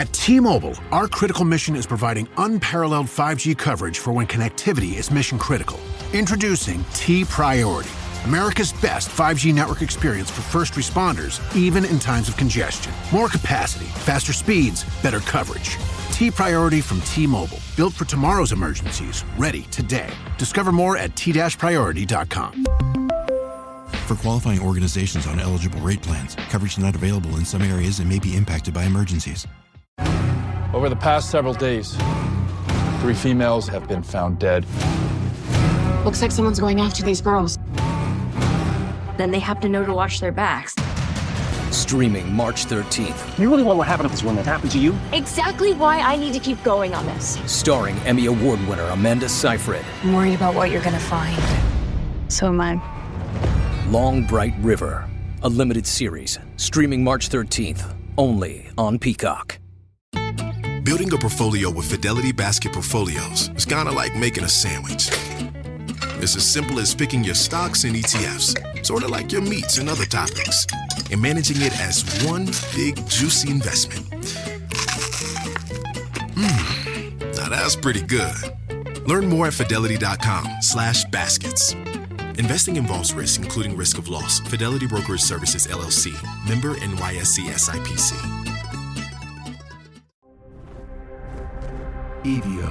At T-Mobile, our critical mission is providing unparalleled 5G coverage for when connectivity is mission critical. Introducing T-Priority, America's best 5G network experience for first responders, even in times of congestion. More capacity, faster speeds, better coverage. T-Priority from T-Mobile, built for tomorrow's emergencies, ready today. Discover more at t-priority.com. For qualifying organizations on eligible rate plans, coverage not available in some areas and may be impacted by emergencies. Over the past several days, 3 females have been found dead. Looks like someone's going after these girls. Then they have to know to watch their backs. Streaming March 13th. You really want what happened to this woman that happened to you? Exactly why I need to keep going on this. Starring Emmy Award winner Amanda Seyfried. I'm worried about what you're gonna find. So am I. Long Bright River. A limited series. Streaming March 13th. Only on Peacock. Building a portfolio with Fidelity Basket Portfolios is kind of like making a sandwich. It's as simple as picking your stocks and ETFs, sort of like your meats and other toppings, and managing it as one big, juicy investment. Now that's pretty good. Learn more at fidelity.com/baskets. Investing involves risk, including risk of loss. Fidelity Brokerage Services, LLC. Member NYSE SIPC. EVO.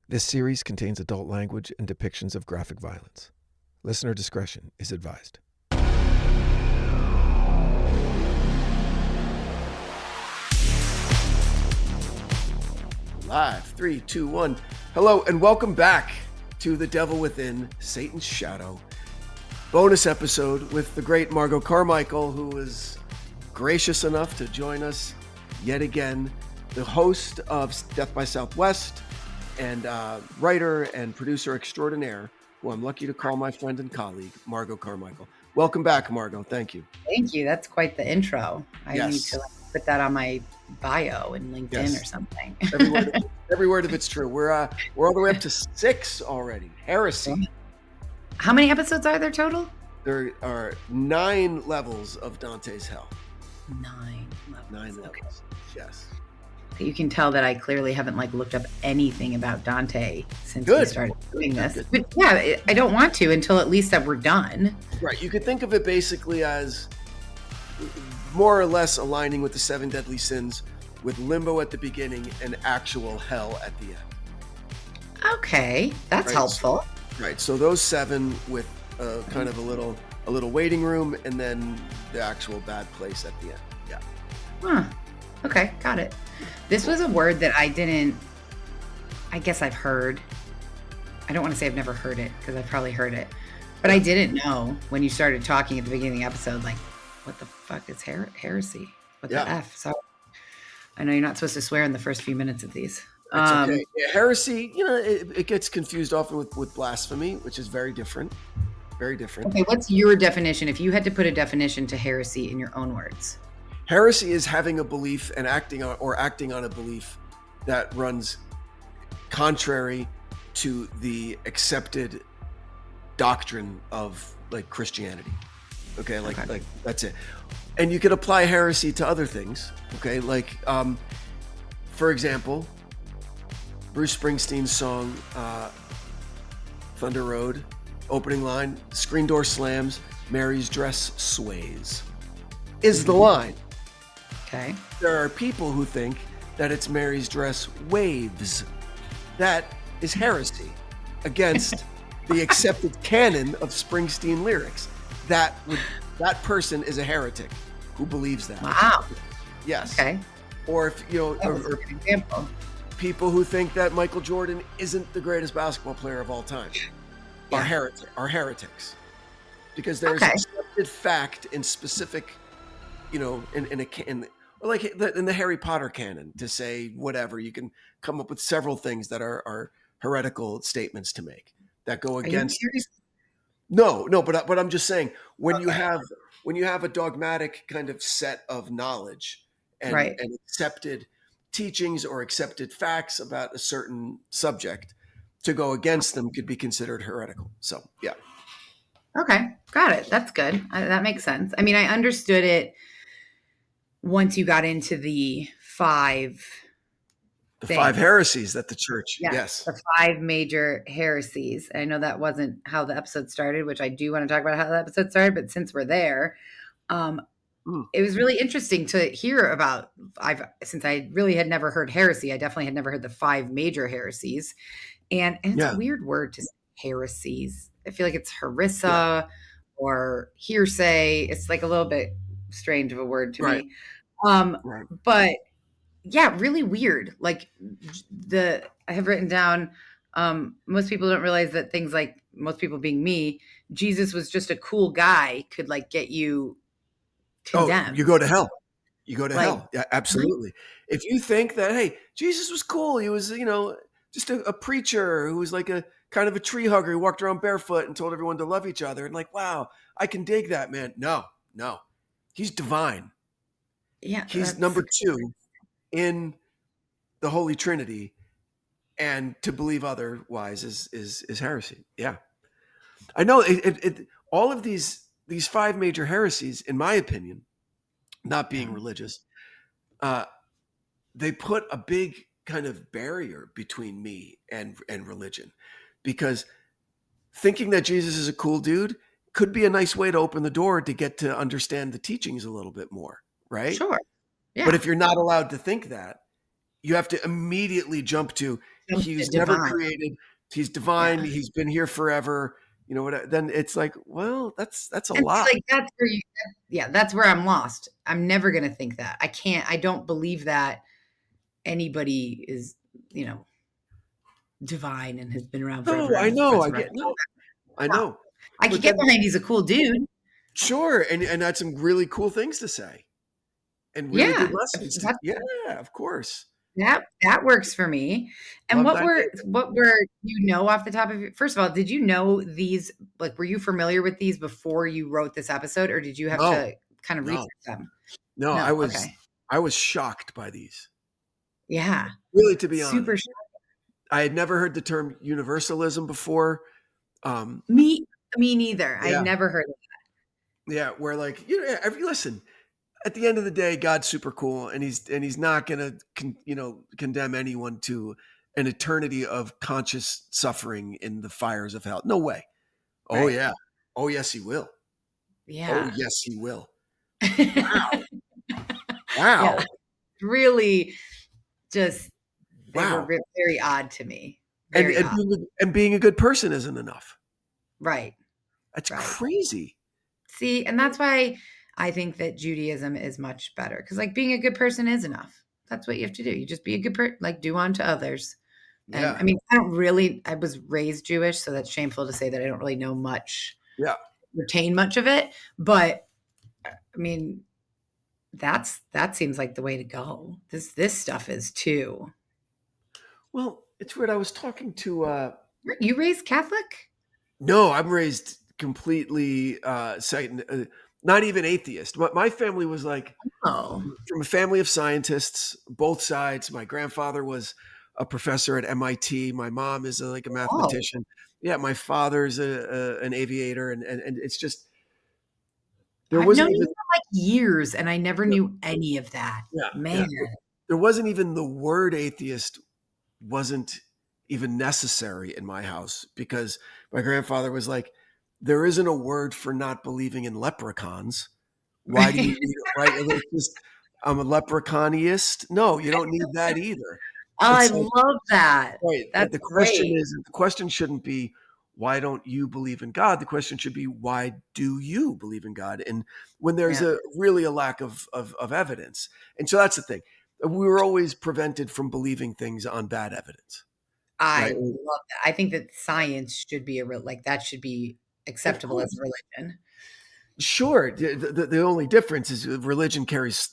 This series contains adult language and depictions of graphic violence. Listener discretion is advised. Live, 3, 2, 1. Hello and welcome back to The Devil Within, Satan's Shadow. Bonus episode with the great Margot Carmichael, who was gracious enough to join us yet again, the host of Death by Southwest and writer and producer extraordinaire, who I'm lucky to call my friend and colleague, Margot Carmichael. Welcome back, Margot. Thank you. Thank you. That's quite the intro. I Yes. need to put that on my bio in LinkedIn Yes. or something. Every word of it's true. We're all the way up to 6 already. Heresy. How many episodes are there total? There are 9 levels of Dante's Hell. 9 levels. 9 levels. Okay. Yes. You can tell that I clearly haven't looked up anything about Dante since we Good. started doing this. Good. But yeah, I don't want to until at least that we're done. Right. You could think of it basically as more or less aligning with the 7 deadly sins, with limbo at the beginning and actual hell at the end. Okay, that's Right. helpful. Right. So those 7 with kind of a little waiting room, and then the actual bad place at the end. Yeah. Huh. Okay, got it. This was a word that I guess I've heard. I don't want to say I've never heard it because I've probably heard it, but I didn't know when you started talking at the beginning of the episode, what the fuck is heresy? What the F? So I know you're not supposed to swear in the first few minutes of these. It's okay. Yeah, heresy, it gets confused often with blasphemy, which is very different. Very different. Okay, what's your definition? If you had to put a definition to heresy in your own words. Heresy is having a belief and acting on a belief that runs contrary to the accepted doctrine of Christianity. Okay, like that's it. And you could apply heresy to other things. Okay, for example, Bruce Springsteen's song Thunder Road, opening line, screen door slams, Mary's dress sways, is the line. Okay. There are people who think that it's Mary's dress waves. That is heresy against the accepted canon of Springsteen lyrics. That person is a heretic who believes that. Wow. Yes. Okay. Or if or a good example. People who think that Michael Jordan isn't the greatest basketball player of all time are heretics, because there's accepted fact in specific, in the Harry Potter canon, to say whatever. You can come up with several things that are heretical statements to make that go against. No, but I'm just saying when you have a dogmatic kind of set of knowledge and accepted teachings or accepted facts about a certain subject, to go against them could be considered heretical. So, yeah. Okay, got it. That's good. That makes sense. I mean, I understood it once you got into the five heresies that the church, yeah, yes. the 5 major heresies. I know that wasn't how the episode started, which I do want to talk about how the episode started, but since we're there, it was really interesting to hear about. Since I really had never heard heresy, I definitely had never heard the 5 major heresies. And it's a weird word to say, heresies. I feel like it's HERESY or hearsay. It's like a little bit strange of a word to me. But yeah, really weird. Like I have written down, most people don't realize that things like, most people being me, Jesus was just a cool guy could like get you condemned. Oh, you go to hell. You go to hell. Yeah, absolutely. If you think that, hey, Jesus was cool. He was, just a preacher who was like a kind of a tree hugger. He walked around barefoot and told everyone to love each other. And like, wow, I can dig that, man. No. He's divine. Yeah. He's number 2 in the Holy Trinity. And to believe otherwise is heresy. Yeah. I know all of these 5 major heresies, in my opinion, not being religious, they put a big kind of barrier between me and religion, because thinking that Jesus is a cool dude could be a nice way to open the door to get to understand the teachings a little bit more, right? Sure. Yeah. But if you're not allowed to think that, you have to immediately jump to he's never created, he's divine, he's been here forever. You know what? Then it's like, well, that's a lot. Like that's where I'm lost. I'm never going to think that. I don't believe that anybody is, divine and has been around forever. No, I know. I know. I could get behind he's a cool dude. Sure. And that's some really cool things to say. And really good lessons. Of course. That works for me. And what were off the top of your, first of all, did you know these, like, were you familiar with these before you wrote this episode, or did you have to kind of research them? No, I was shocked by these. Yeah. Really, to be honest. Super shocked. I had never heard the term universalism before. Me neither. I had never heard of that. Yeah. Where like, listen, at the end of the day, God's super cool, and he's not going to, condemn anyone to an eternity of conscious suffering in the fires of hell. No way. Oh yeah. Oh yes, he will. Yeah. Oh yes, he will. Wow. Wow. Yeah. Really, just they were very odd to me. And being a good person isn't enough. Right. That's crazy. See, and that's why I think that Judaism is much better, because like being a good person is enough. That's what you have to do. You just be a good person, like do unto others. And I mean, I was raised Jewish, so that's shameful to say that I don't really know much, retain much of it. But I mean, that seems like the way to go. This stuff is too. Well, it's weird. I was talking to you raised Catholic? No, I'm raised completely Satan. Not even atheist. My family was like from a family of scientists, both sides. My grandfather was a professor at MIT. My mom is a mathematician. Yeah, my father's an aviator, and it's just there wasn't even like years, and I never knew any of that. Yeah, man, there wasn't even the word atheist wasn't even necessary in my house, because my grandfather was like, there isn't a word for not believing in leprechauns. Why do you need it? Right? It's just, I'm a leprechaunist. No, you don't need that either. I love that. Right. That's the question shouldn't be, why don't you believe in God? The question should be, why do you believe in God? And when there's really a lack of evidence. And so that's the thing. We were always prevented from believing things on bad evidence. I love that. I think that science should be that should be acceptable as a religion. Sure. The only difference is religion carries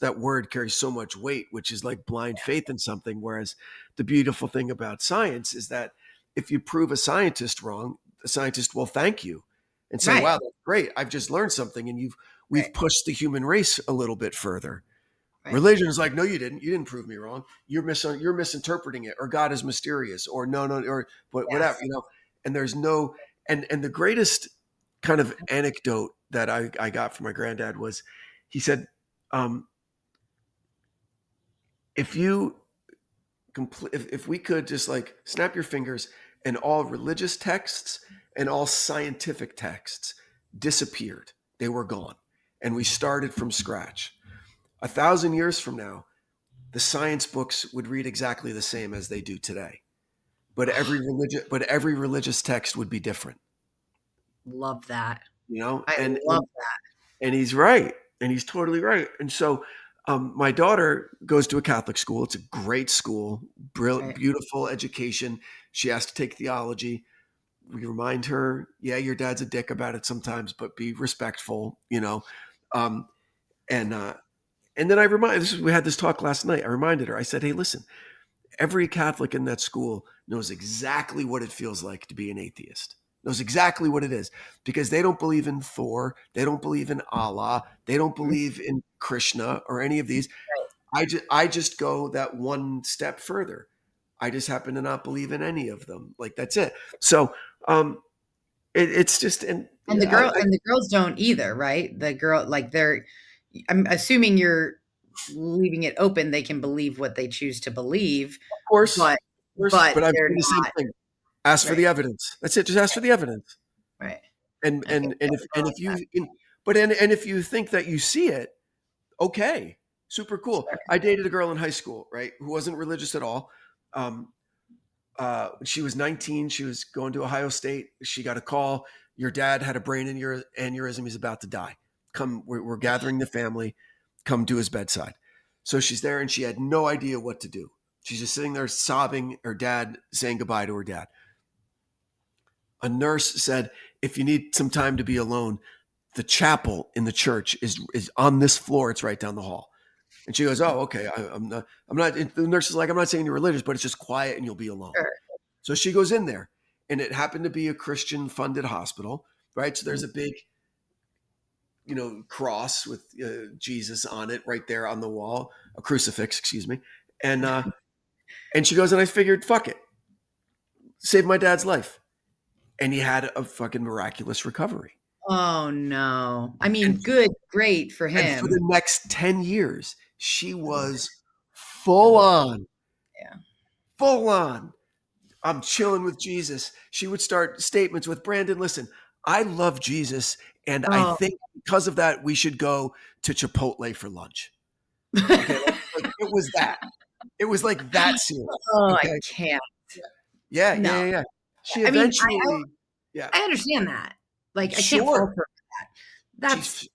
so much weight, which is like blind faith in something. Whereas the beautiful thing about science is that if you prove a scientist wrong, the scientist will thank you and say, wow, that's great. I've just learned something, and we've pushed the human race a little bit further. Right. Religion is like, no, you didn't. You didn't prove me wrong. You're misinterpreting it, or God is mysterious, or no, or whatever, and there's no, and the greatest kind of anecdote that I got from my granddad was, he said, if you if we could just like snap your fingers and all religious texts and all scientific texts disappeared, they were gone, and we started from scratch. 1,000 years from now, the science books would read exactly the same as they do today, but every religious text would be different. Love that. You know, I love that. and he's right, and he's totally right. And so, my daughter goes to a Catholic school. It's a great school, brilliant, Right. beautiful education. She has to take theology. We remind her, yeah, your dad's a dick about it sometimes, but be respectful, you know. Um, and then we had this talk last night. I reminded her. I said, hey, listen, every Catholic in that school knows exactly what it feels like to be an atheist. Knows exactly what it is, because they don't believe in Thor, they don't believe in Allah, they don't believe in Krishna or any of these. I just go that one step further. I just happen to not believe in any of them. Like, that's it. So it's just And the girls don't either, right? The girl, like, I'm assuming you're leaving it open. They can believe what they choose to believe, of course, but but I've they're done the same not thing. Ask for the evidence. That's it. Just ask for the evidence. right. And if you think that you see it, okay, super cool. I dated a girl in high school, right, who wasn't religious at all. She was 19. She was going to Ohio State. She got a call. Your dad had a brain aneurysm. He's about to die. Come, we're gathering the family. Come to his bedside. So she's there, and she had no idea what to do. She's just sitting there sobbing. Her dad saying goodbye to her dad. A nurse said, if you need some time to be alone, the chapel in the church is on this floor. It's right down the hall. And she goes, oh, okay. I'm not, the nurse is like, I'm not saying you're religious, but it's just quiet and you'll be alone. Sure. So she goes in there, and it happened to be a Christian funded hospital, right? So there's a big, cross with Jesus on it right there on the wall, a crucifix, excuse me. And she goes, and I figured, fuck it, save my dad's life. And he had a fucking miraculous recovery. Oh no! I mean, great for him. And for the next 10 years, she was full on. Yeah. Full on. I'm chilling with Jesus. She would start statements with, Branden, listen, I love Jesus, and I think because of that, we should go to Chipotle for lunch. Okay, like it was that. It was like that serious. Oh, okay? I can't. Yeah. She eventually, I understand that. Like, I Sure. can't fault her for that.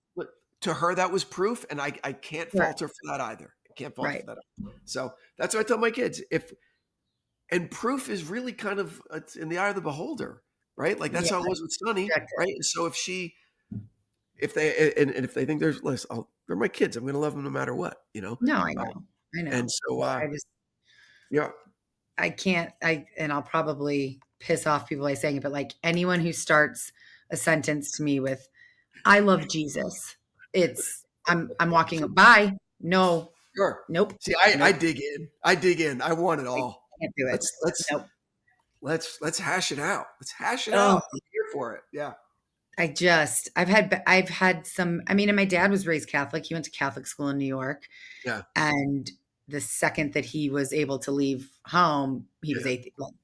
To her, that was proof, and I can't fault her for that either. I can't fault her for that. So that's what I tell my kids. And proof is really kind of, it's in the eye of the beholder, right? Like that's how it was with Sunny, right? And so if they think they're my kids, I'm going to love them no matter what, No, I know. And so, I can't, and I'll probably piss off people by saying it, but like anyone who starts a sentence to me with, I love Jesus, I'm walking by. No, sure. Nope. See, I dig in. I want it all. I can't do it. Let's hash it out. Let's hash it out. I'm here for it. Yeah. I've had some, and my dad was raised Catholic. He went to Catholic school in New York. Yeah. And the second that he was able to leave home, he was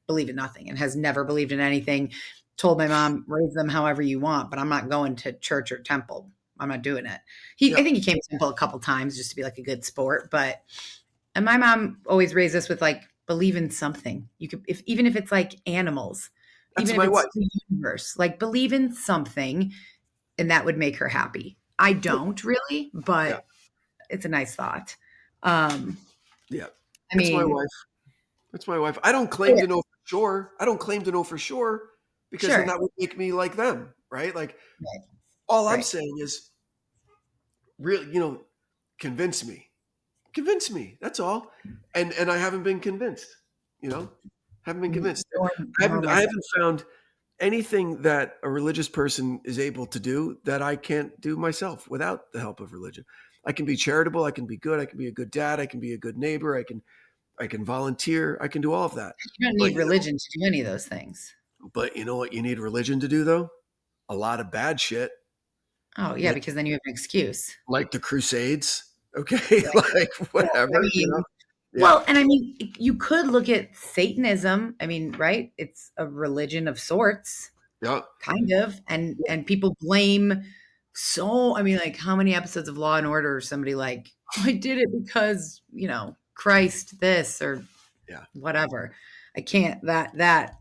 believed in nothing and has never believed in anything. Told my mom, raise them however you want, but I'm not going to church or temple. I'm not doing it. I think he came to temple a couple times just to be like a good sport. And my mom always raised us with like, believe in something. You could, even if it's like animals, That's even if my it's wife. the universe, like believe in something, and that would make her happy. I don't really, but it's a nice thought. That's my wife. That's my wife. I don't claim to know for sure. Because then that would make me like them, right? Like, all I'm saying is, really, convince me. Convince me. That's all. And I haven't been convinced. Haven't been convinced. I haven't found anything that a religious person is able to do that I can't do myself without the help of religion. I can be charitable. I can be good. I can be a good dad. I can be a good neighbor. I can volunteer. I can do all of that. You don't need religion to do any of those things. But you know what you need religion to do, though? A lot of bad shit. Oh, yeah, because then you have an excuse. Like the Crusades, okay? Like, whatever. Yeah. Well, and I mean, you could look at Satanism. I mean, right? It's a religion of sorts, Yeah. kind of, and people blame. So, I mean, like, how many episodes of Law and Order is somebody like, I did it because Christ this or Yeah. whatever. I can't that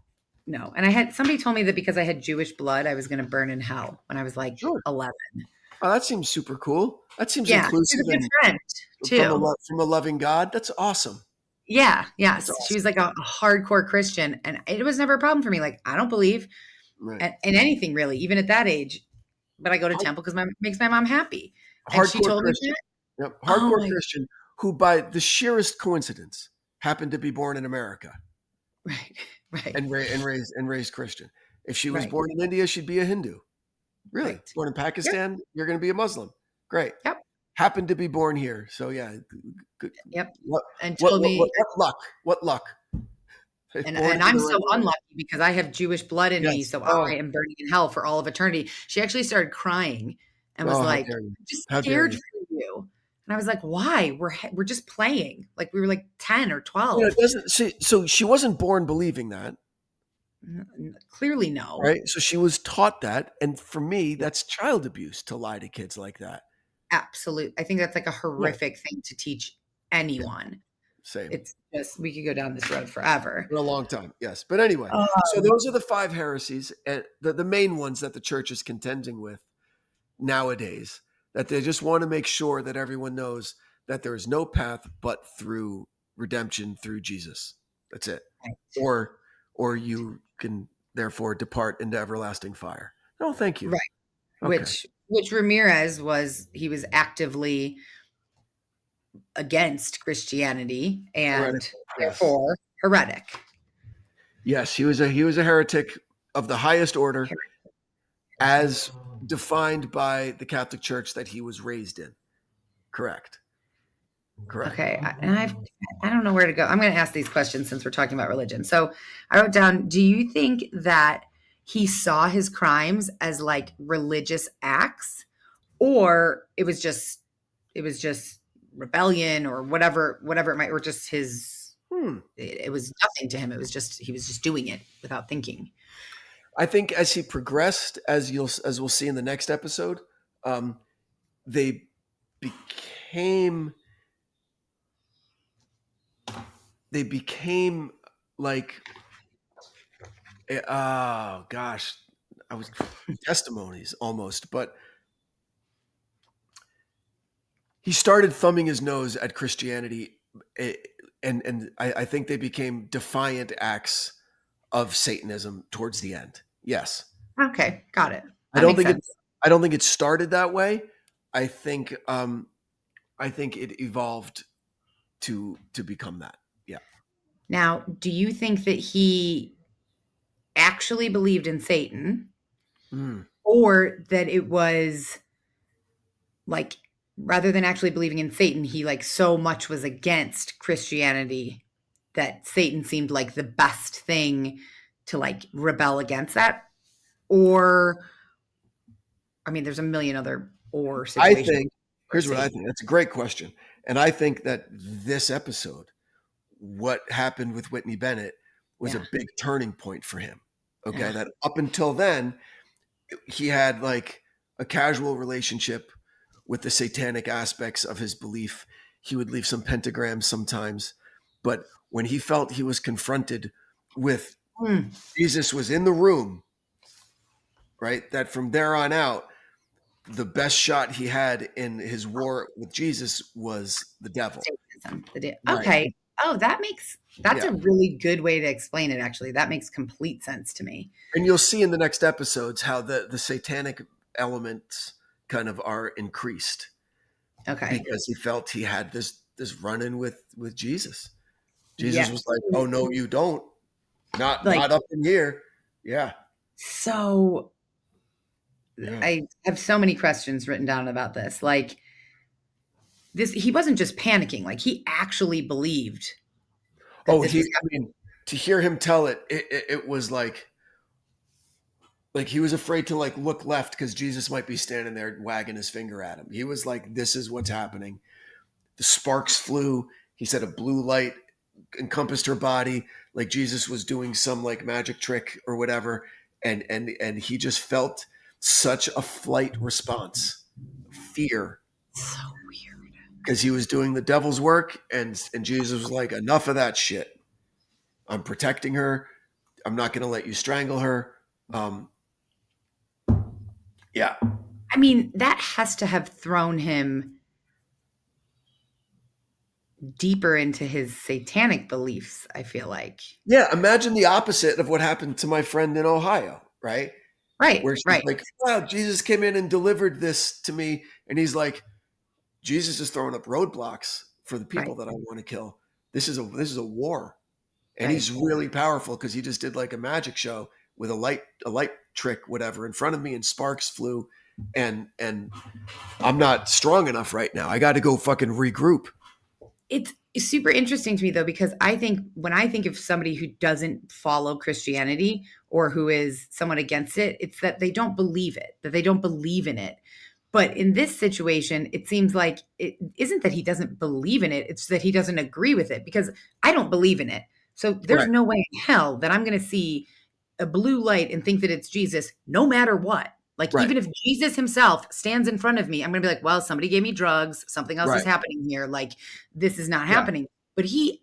no. And I had somebody told me that because I had Jewish blood, I was going to burn in hell when I was like Sure. 11. Oh, that seems super cool. That seems Yeah, she's inclusive a good and friend too. from a loving God. That's awesome. Yeah, That's yes. She awesome. was like a hardcore Christian, and it was never a problem for me. Like, I don't believe Right. in anything really, even at that age. But I go to temple because makes my mom happy. And she Hardcore told me Christian. that. Yep. Oh Hardcore my, Christian who, by the sheerest coincidence, happened to be born in America right, right, and raised Christian. If she was right, born in India, she'd be a Hindu. Really? right. Born in Yep, Pakistan, you're going to be a Muslim. Great. yep, Happened to be born here. So yeah, good. yep. What And told me, luck? What luck? Born and to I'm the so right one. unlucky because I have Jewish blood in me, Yes. so Oh, I am burning in hell for all of eternity. She actually started crying and was oh, how like, dare you? "I'm just How dare scared you? for you." And I was like, "Why? We're just playing. Like we were like 10 or It 12." doesn't so she wasn't born believing that, Clearly, no. right? So she was taught that, and for me, Yeah, that's child abuse to lie to kids like that. absolute. I think that's like a Yeah, horrific thing to teach yeah, anyone. same. It's just we could go down this road forever. For a long time, yes. But anyway, so Um, those are the 5 heresies, and the main ones that the church is contending with nowadays, that they just want to make sure that everyone knows that there is no path but through redemption through Jesus. That's it. Or you can therefore depart into everlasting fire. No, thank you. right. Okay. Which Ramirez he was actively against Christianity and Heretical. Yes. therefore heretic. Yes, he was a heretic of the highest order as defined by the Catholic Church that he was raised in. Correct. Correct. Okay, I don't know where to go. I'm going to ask these questions since we're talking about religion. So I wrote down: do you think that he saw his crimes as like religious acts, or it was just rebellion or whatever it might, or just his it was nothing to him. It was just he was just doing it without thinking. I think as he progressed, as we'll see in the next episode, they became like, oh gosh, I was testimonies almost, but he started thumbing his nose at Christianity, and I think they became defiant acts of Satanism towards the end. Yes. Okay, got it. I That don't makes think sense. I don't think it started that way. I think it evolved to become that. Yeah. Now, do you think that he actually believed in Satan, Mm. or that it was like rather than actually believing in Satan, he like so much was against Christianity that Satan seemed like the best thing to like rebel against that? Or I mean, there's a million other or I situations think where here's what I Satan. think. That's a great question. And I think that this episode, what happened with Whitney Bennett, was Yeah. a big turning point for him. Okay. Yeah. That up until then, he had like a casual relationship with the satanic aspects of his belief. He would leave some pentagrams sometimes. But when he felt he was confronted with Mm. Jesus was in the room, right? That from there on out, the best shot he had in his war with Jesus was the devil. Satanism. Right. Okay. Oh, that's Yeah. a really good way to explain it, actually. That makes complete sense to me. And you'll see in the next episodes how the satanic elements kind of are increased Okay. because he felt he had this run-in with Jesus. Jesus Yeah. was like, "Oh no, you don't. Not Like, up in here." Yeah. so Yeah. I have so many questions written down about this. Like this, he wasn't just panicking, like he actually believed that Oh, this was I mean, to hear him tell it was like he was afraid to like look left because Jesus might be standing there wagging his finger at him. He was like, "This is what's happening." The sparks flew. he said a blue light encompassed her body, like Jesus was doing some like magic trick or whatever. And he just felt such a flight response, fear. So weird. Because he was doing the devil's work, and Jesus was like, enough of that shit. I'm protecting her. I'm not going to let you strangle her. Yeah. I mean, that has to have thrown him deeper into his satanic beliefs, I feel like. Yeah, imagine the opposite of what happened to my friend in Ohio, right? Right, Where she's right. like, wow, Jesus came in and delivered this to me. And he's like, Jesus is throwing up roadblocks for the people that I want to kill. This is a war. And he's really powerful because he just did like a magic show with a light trick, whatever, in front of me, and sparks flew. And I'm not strong enough right now. I got to go fucking regroup. It's super interesting to me though, because I think when I think of somebody who doesn't follow Christianity or who is somewhat against it, it's that they don't believe it, that they don't believe in it. But in this situation, it seems like it isn't that he doesn't believe in it. It's that he doesn't agree with it, because I don't believe in it. So there's no way in hell that I'm going to see a blue light and think that it's Jesus, no matter what. Like, even if Jesus himself stands in front of me, I'm going to be like, well, somebody gave me drugs. Something else is happening here. Like, this is not happening. But he's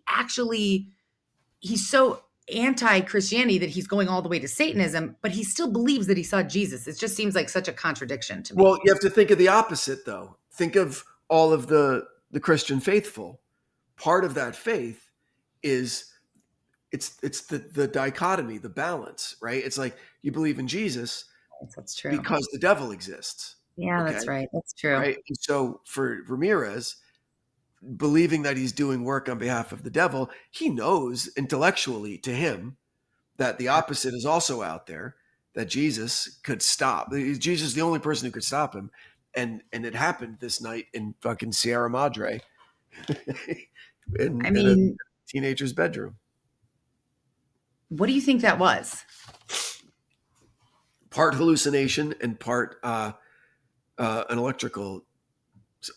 so anti-Christianity that he's going all the way to Satanism, but he still believes that he saw Jesus. It just seems like such a contradiction to me. Well, you have to think of the opposite, though. Think of all of the Christian faithful. Part of that faith is it's the dichotomy, the balance, right? It's like you believe in Jesus. That's true. Because the devil exists. Yeah, that's right. That's true. Right. And so for Ramirez, believing that he's doing work on behalf of the devil, he knows intellectually to him that the opposite is also out there, that Jesus could stop. Jesus is the only person who could stop him. And it happened this night in fucking Sierra Madre in a teenager's bedroom. What do you think that was? Part hallucination and part an electrical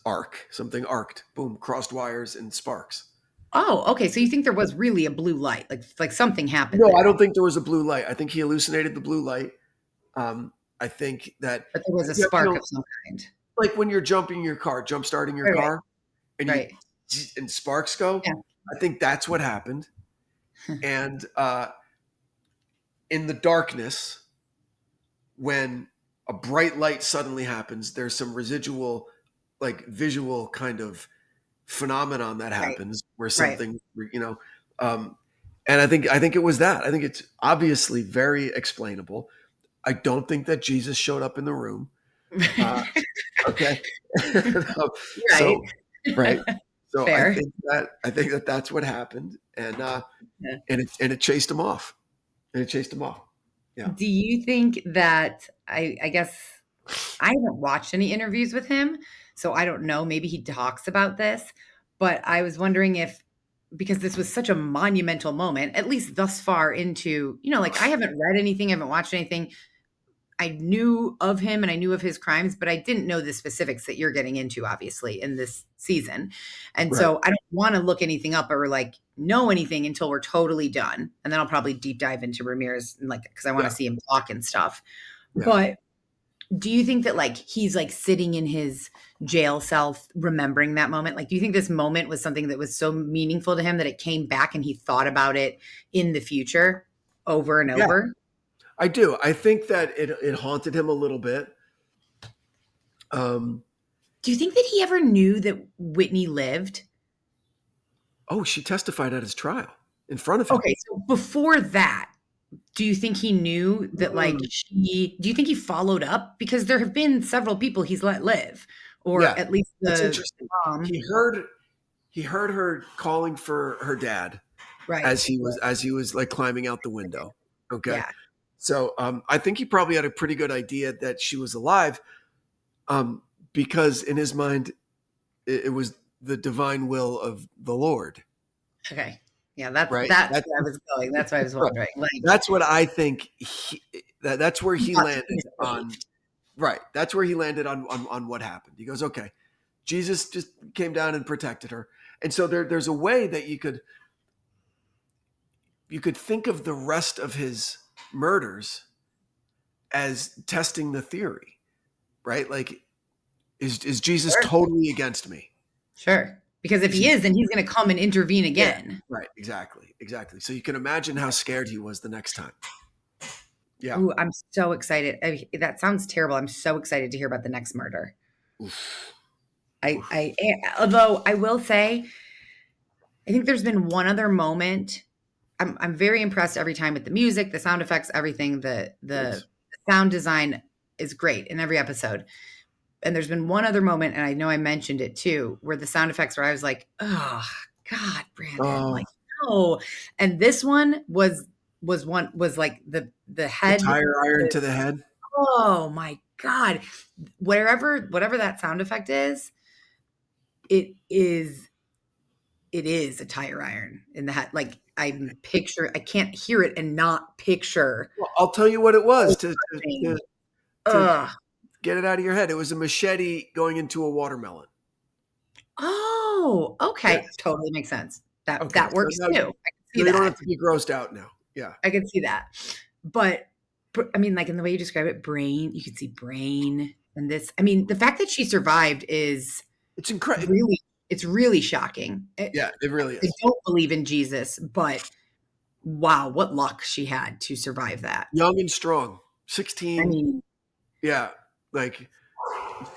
arc, something arced, boom, crossed wires and sparks. Oh, okay. So you think there was really a blue light, like something happened? No, there. I don't think there was a blue light. I think he hallucinated the blue light. I think that, but there was a spark of some kind. Like when you're jump starting your car, and and sparks go. Yeah. I think that's what happened. And in the darkness, when a bright light suddenly happens, there's some residual, like visual kind of phenomenon that happens where something, and I think it was that. I think it's obviously very explainable. I don't think that Jesus showed up in the room. Okay. So Fair. I think that that's what happened. And it chased him off. Yeah. Do you think that I guess I haven't watched any interviews with him, so I don't know. Maybe he talks about this, but I was wondering if, because this was such a monumental moment, at least thus far into, like I haven't read anything, I haven't watched anything. I knew of him and I knew of his crimes, but I didn't know the specifics that you're getting into, obviously, in this season. And so I don't want to look anything up or like know anything until we're totally done. And then I'll probably deep dive into Ramirez, and like, because I want to see him talk and stuff. Yeah. But do you think that like he's like sitting in his jail cell remembering that moment? Like, do you think this moment was something that was so meaningful to him that it came back and he thought about it in the future over and over? I do. I think that it haunted him a little bit. Do you think that he ever knew that Whitney lived? Oh, she testified at his trial in front of him. Okay, so before that, do you think he knew that do you think he followed up? Because there have been several people he's let live, or at least that's interesting. He heard her calling for her dad as he was like climbing out the window. Okay. Yeah. So I think he probably had a pretty good idea that she was alive, because in his mind, it was the divine will of the Lord. Okay. Yeah, that's where I was going. That's what I was wondering. Like, that's what I think. That's where he landed on. Right. That's where he landed on what happened. He goes, okay, Jesus just came down and protected her. And so there's a way that you could think of the rest of his murders as testing the theory, right? Like, is Jesus totally against me? Sure. Because if he is, then he's going to come and intervene again. Yeah, right. Exactly. So you can imagine how scared he was the next time. Yeah. Ooh, I'm so excited. That sounds terrible. I'm so excited to hear about the next murder. Oof. Although I will say, I think there's been one other moment. I'm very impressed every time with the music, the sound effects, everything. The sound design is great in every episode. And there's been one other moment, and I know I mentioned it too, where the sound effects where I was like, oh God, Branden, like, no. And this one was like the head. The tire iron to the head. Oh my God. Whatever that sound effect is, it is a tire iron in the head. Like I can't hear it and not picture. Well, I'll tell you what it was to get it out of your head. It was a machete going into a watermelon. Oh, okay. Yes. Totally makes sense. That works too. I can see you don't have to be grossed out now. Yeah. I can see that. But I mean, like in the way you describe it, brain, you can see brain and this. I mean, the fact that she survived it's incredible. It's really shocking. It really is. I don't believe in Jesus, but wow, what luck she had to survive that. Young and strong. 16. I mean, yeah. Like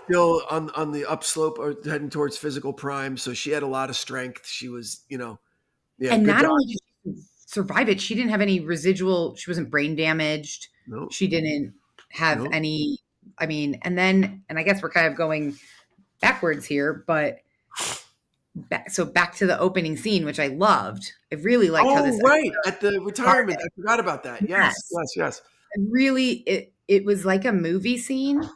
still on the upslope or heading towards physical prime. So she had a lot of strength. She was, and not only did she survive it, she didn't have any residual. She wasn't brain damaged. No. She didn't have any, I mean, and I guess we're kind of going backwards here, but back to the opening scene, which I loved. I really liked how this. Right. At the retirement. I forgot about that. Yes. Really, it was like a movie scene.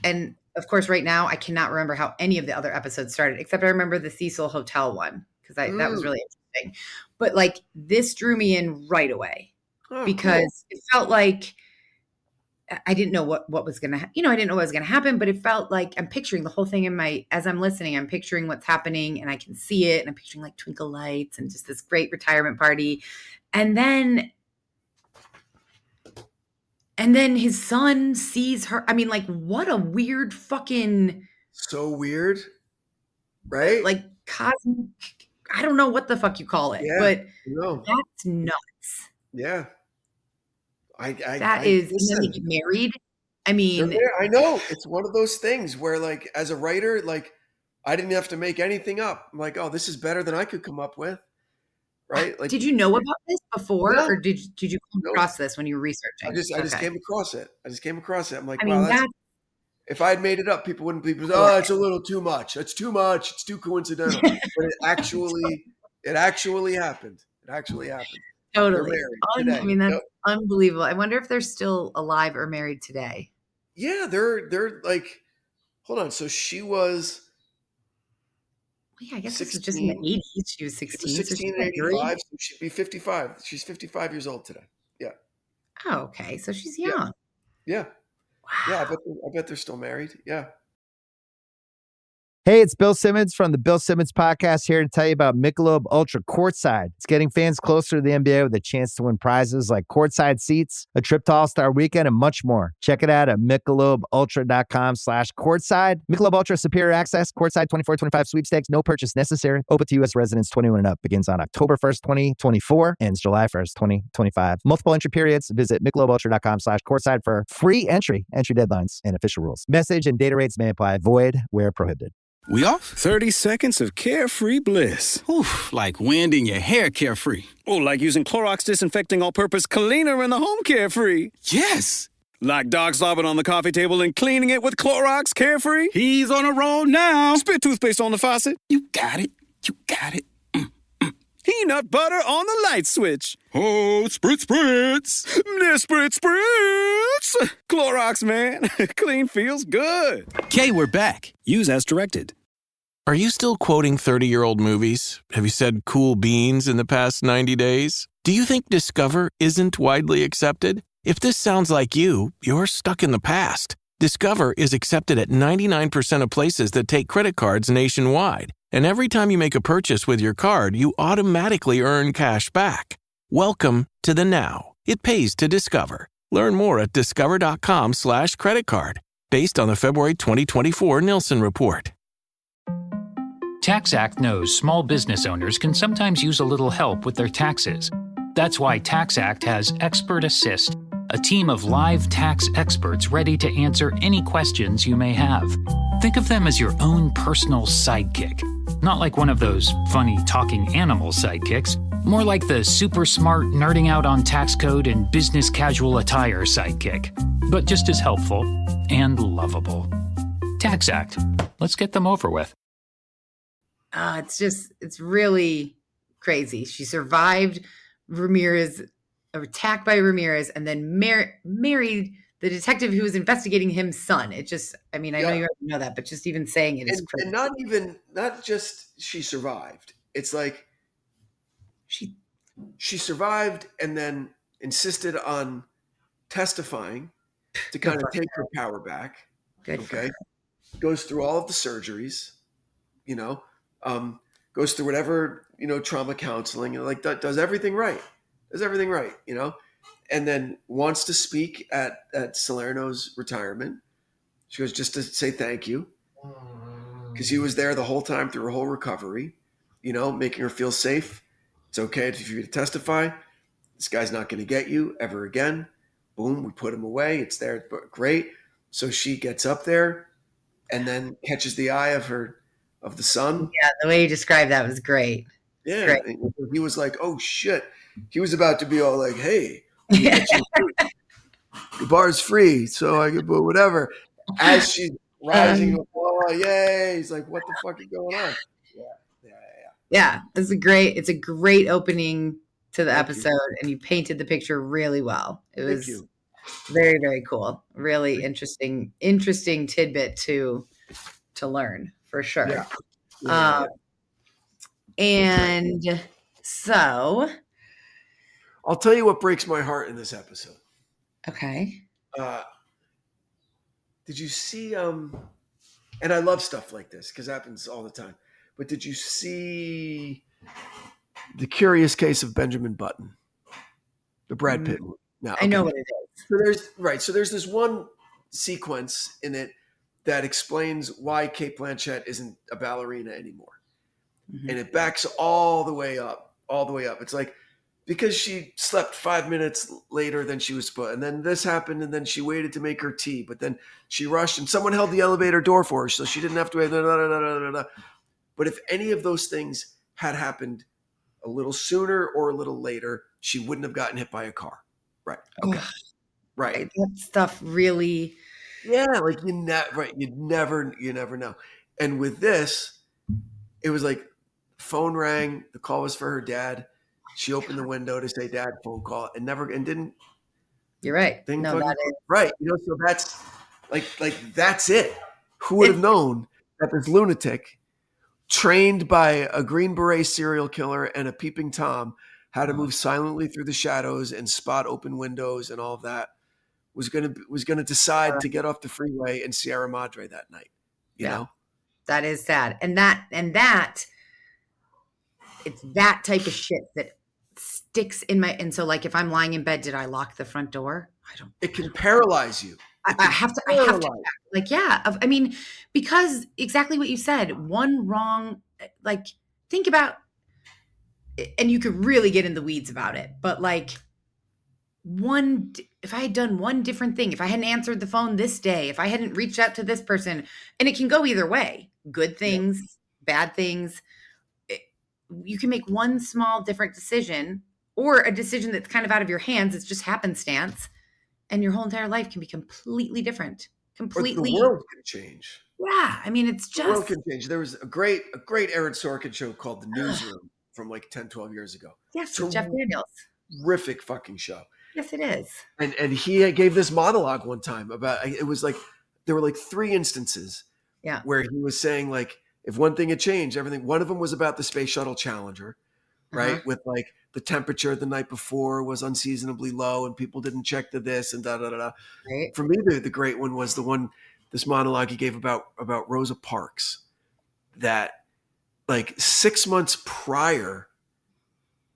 And of course, right now, I cannot remember how any of the other episodes started, except I remember the Cecil Hotel one, because that was really interesting. But like this drew me in right away because it felt like I didn't know what was going to, I didn't know what was going to happen, but it felt like I'm picturing the whole thing as I'm listening, I'm picturing what's happening and I can see it. And I'm picturing like twinkle lights and just this great retirement party. And then his son sees her. I mean, like, what a weird fucking. So weird, right? Like cosmic. I don't know what the fuck you call it, but that's nuts. Yeah. And then they get married. I mean, I know it's one of those things where, like, as a writer, like, I didn't have to make anything up. I'm like, oh, this is better than I could come up with, right? Like, did you know about this before, or did you come across this when you were researching? I just came across it. I'm like, wow, if I had made it up, people wouldn't believe. Oh, it's a little too much. It's too much. It's too coincidental. But it actually happened. It actually happened. Totally. I mean, that's unbelievable. I wonder if they're still alive or married today. Yeah, they're like, hold on. So she was. Well, yeah, I guess 16, this was just in the 80s. She was 16. She was 16 in 85, so she'd be 55. She's 55 years old today. Yeah. Oh, okay. So she's young. Yeah. Wow. Yeah, I bet they're still married. Yeah. Hey, it's Bill Simmons from the Bill Simmons Podcast here to tell you about Michelob Ultra Courtside. It's getting fans closer to the NBA with a chance to win prizes like courtside seats, a trip to All-Star Weekend, and much more. Check it out at MichelobUltra.com/courtside. Michelob Ultra Superior Access, Courtside 24-25 sweepstakes, no purchase necessary. Open to U.S. residents 21 and up. Begins on October 1st, 2024, ends July 1st, 2025. Multiple entry periods. Visit MichelobUltra.com/courtside for free entry deadlines, and official rules. Message and data rates may apply. Void where prohibited. We off? 30 seconds of carefree bliss. Oof, like wind in your hair carefree. Oh, like using Clorox Disinfecting All-Purpose Cleaner in the home carefree. Yes. Like Doc slobbing on the coffee table and cleaning it with Clorox Carefree. He's on a roll now. Spit toothpaste on the faucet. You got it. Peanut butter on the light switch. Oh, spritz. Spritz. Clorox, man. Clean feels good. Okay, we're back. Use as directed. Are you still quoting 30-year-old movies? Have you said cool beans in the past 90 days? Do you think Discover isn't widely accepted? If this sounds like you, you're stuck in the past. Discover is accepted at 99% of places that take credit cards nationwide. And every time you make a purchase with your card, you automatically earn cash back. Welcome to the now. It pays to Discover. Learn more at discover.com/credit card. Based on the February 2024 Nielsen report. TaxAct knows small business owners can sometimes use a little help with their taxes. That's why TaxAct has Expert Assist, a team of live tax experts ready to answer any questions you may have. Think of them as your own personal sidekick. Not like one of those funny talking animal sidekicks, more like the super smart nerding out on tax code and business casual attire sidekick, but just as helpful and lovable. TaxAct. Let's get them over with. It's really crazy. She survived Ramirez, attacked by Ramirez, and then married the detective who was investigating him's son. It just, I know you already know that, but just even saying it is crazy. And not just she survived. It's like she survived and then insisted on testifying to kind of take her power back. Good. Okay. Goes through all of the surgeries, goes through whatever, trauma counseling, and does everything right. And then wants to speak at Salerno's retirement. She goes just to say thank you, because he was there the whole time through her whole recovery, making her feel safe. It's okay for you to testify. This guy's not going to get you ever again. Boom, we put him away. It's there. Great. So she gets up there and then catches the eye of the son. Yeah, the way you described that was great. Yeah. Great. He was like, oh shit. He was about to be all like, hey, the bar's free, so I could, but whatever. As she's rising, oh yay! He's like, what the fuck is going on? Yeah. It's a great opening to the episode, and you painted the picture really well. It was very, very cool. Really interesting tidbit to learn for sure. And so I'll tell you what breaks my heart in this episode. Okay. Did you see, and I love stuff like this because it happens all the time, but did you see The Curious Case of Benjamin Button? The Brad Pitt movie. No, I know what it is. So there's this one sequence in it that explains why Cate Blanchett isn't a ballerina anymore. Mm-hmm. And it backs all the way up. It's like, because she slept 5 minutes later than she was supposed, and then this happened, and then she waited to make her tea, but then she rushed, and someone held the elevator door for her, so she didn't have to wait. But if any of those things had happened a little sooner or a little later, she wouldn't have gotten hit by a car. Right. Okay. Right. That stuff really. Yeah, like you never know. And with this, it was like phone rang, the call was for her dad. She opened the window to say dad, phone call, and didn't. You're right. No, that is right. So that's like that's it. Who would have known that this lunatic, trained by a Green Beret serial killer and a peeping Tom, how to move silently through the shadows and spot open windows and all of that, was gonna decide to get off the freeway in Sierra Madre that night. You know? That is sad. And that it's that type of shit that sticks in my, and so like if I'm lying in bed, did I lock the front door? I don't. It can paralyze you. I have to like, because exactly what you said, one wrong, like think about, and you could really get in the weeds about it, but like if I had done one different thing, if I hadn't answered the phone this day, if I hadn't reached out to this person, and it can go either way, good things, bad things, you can make one small different decision or a decision that's kind of out of your hands. It's just happenstance. And your whole entire life can be completely different. Completely. Or the world can change. Yeah. I mean, it's just. The world can change. There was a great Aaron Sorkin show called The Newsroom from like 10, 12 years ago. Yes, with Jeff Daniels. Terrific fucking show. Yes, it is. And he gave this monologue one time about, it was like, there were like 3 instances where he was saying like, if one thing had changed, everything. One of them was about the Space Shuttle Challenger, right? With like the temperature the night before was unseasonably low and people didn't check the this and da da da da. Right. For me, the great one was this monologue he gave about Rosa Parks, that like 6 months prior